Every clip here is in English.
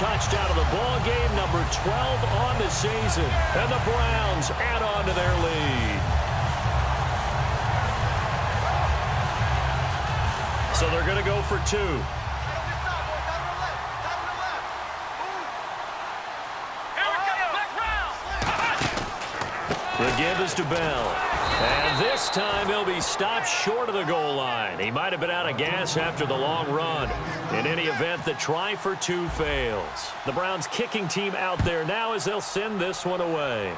touchdown of the ball game, number 12 on the season. And the Browns add on to their lead. So they're going to go for two. The give is to Bell. And this time he'll be stopped short of the goal line. He might have been out of gas after the long run. In any event, the try for two fails. The Browns kicking team out there now as they'll send this one away.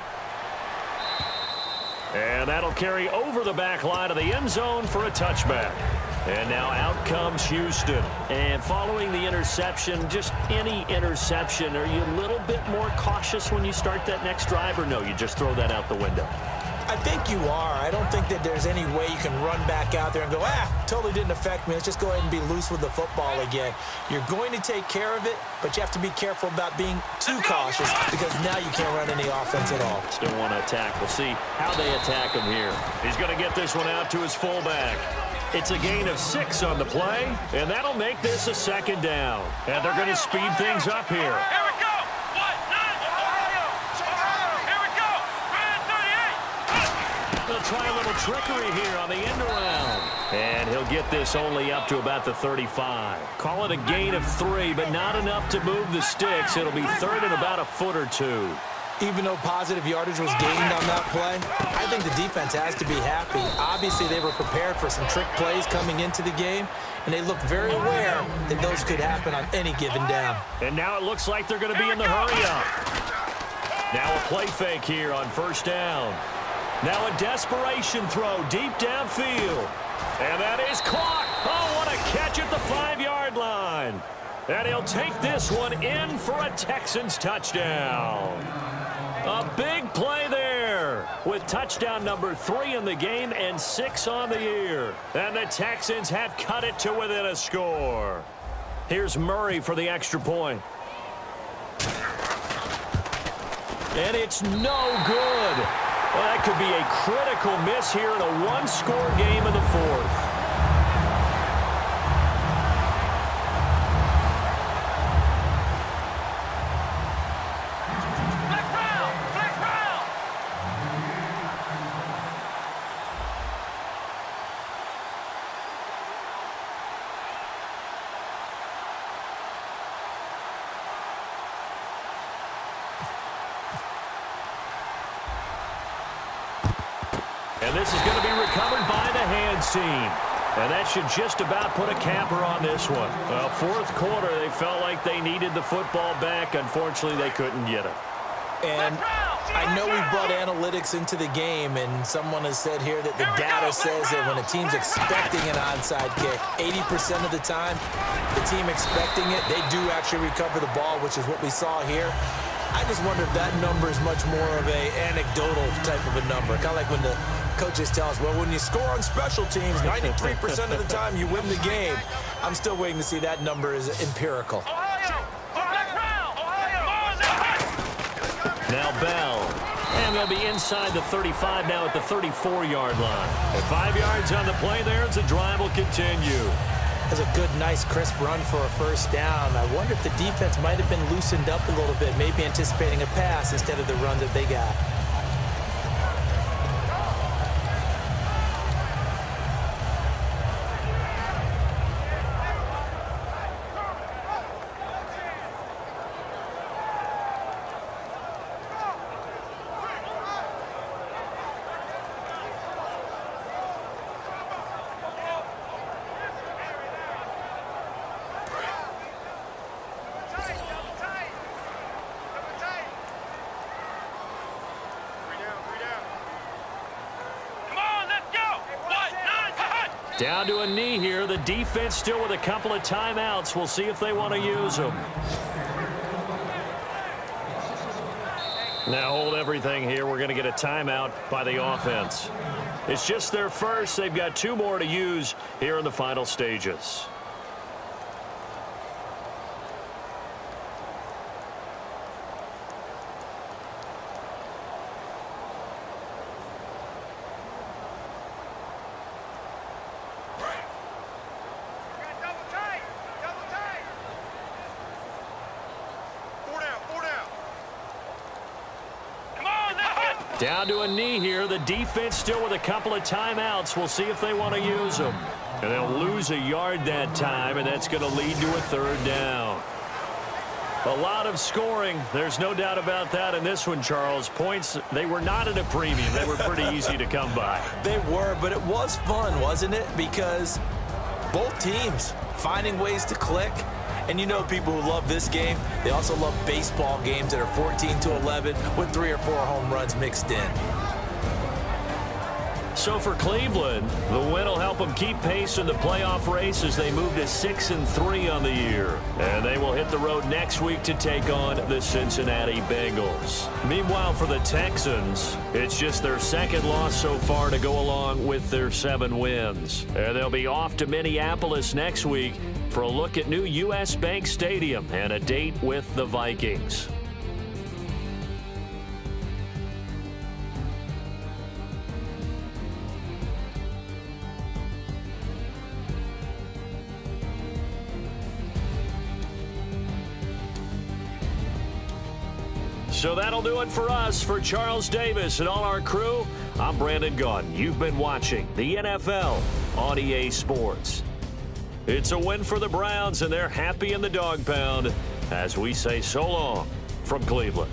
And that'll carry over the back line of the end zone for a touchback. And now out comes Houston. And following the interception, just any interception, are you a little bit more cautious when you start that next drive, or no, you just throw that out the window? I think you are. I don't think that there's any way you can run back out there and go, totally didn't affect me. Let's just go ahead and be loose with the football again. You're going to take care of it, but you have to be careful about being too cautious because now you can't run any offense at all. Still want to attack. We'll see how they attack him here. He's going to get this one out to his fullback. It's a gain of 6 on the play, and that'll make this a second down. And they're going to speed things up here. Here we go. Here we go. They'll try a little trickery here on the end around. And he'll get this only up to about the 35. Call it a gain of 3, but not enough to move the sticks. It'll be third and about a foot or two. Even though positive yardage was gained on that play, I think the defense has to be happy. Obviously, they were prepared for some trick plays coming into the game, and they looked very aware that those could happen on any given down. And now it looks like they're going to be in the hurry-up. Now a play fake here on first down. Now a desperation throw deep downfield. And that is caught. Oh, what a catch at the 5-yard line. And he'll take this one in for a Texans touchdown. A big play there with touchdown number 3 in the game and 6 on the year. And the Texans have cut it to within a score. Here's Murray for the extra point. And it's no good. Well, that could be a critical miss here in a one-score game in the fourth. And this is going to be recovered by the hands team. And that should just about put a capper on this one. Well, fourth quarter, they felt like they needed the football back. Unfortunately, they couldn't get it. And I know we brought analytics into the game, and someone has said here that the data says that when a team's expecting an onside kick, 80% of the time, the team expecting it, they do actually recover the ball, which is what we saw here. I just wonder if that number is much more of a anecdotal type of a number. Kind of like when the coaches tell us, well, when you score on special teams, 93% of the time you win the game. I'm still waiting to see that number is empirical. Now Bell. And they'll be inside the 35 now at the 34-yard line. At 5 yards on the play there as the drive will continue. That's a good, nice, crisp run for a first down. I wonder if the defense might have been loosened up a little bit, maybe anticipating a pass instead of the run that they got. Down to a knee here. The defense still with a couple of timeouts. We'll see if they want to use them. Now hold everything here. We're going to get a timeout by the offense. It's just their first. They've got 2 more to use here in the final stages. Down to a knee here. The defense still with a couple of timeouts. We'll see if they want to use them. And they'll lose a yard that time, and that's going to lead to a third down. A lot of scoring. There's no doubt about that in this one, Charles. Points, they were not at a premium. They were pretty easy to come by. They were, but it was fun, wasn't it? Because both teams finding ways to click. And you know people who love this game, they also love baseball games that are 14-11 with 3 or 4 home runs mixed in. So for Cleveland, the win will help them keep pace in the playoff race as they move to 6-3 on the year. And they will hit the road next week to take on the Cincinnati Bengals. Meanwhile, for the Texans, it's just their second loss so far to go along with their 7 wins. And they'll be off to Minneapolis next week for a look at new U.S. Bank Stadium and a date with the Vikings. So that'll do it for us. For Charles Davis and all our crew, I'm Brandon Gaudin. You've been watching the NFL on EA Sports. It's a win for the Browns, and they're happy in the dog pound as we say so long from Cleveland.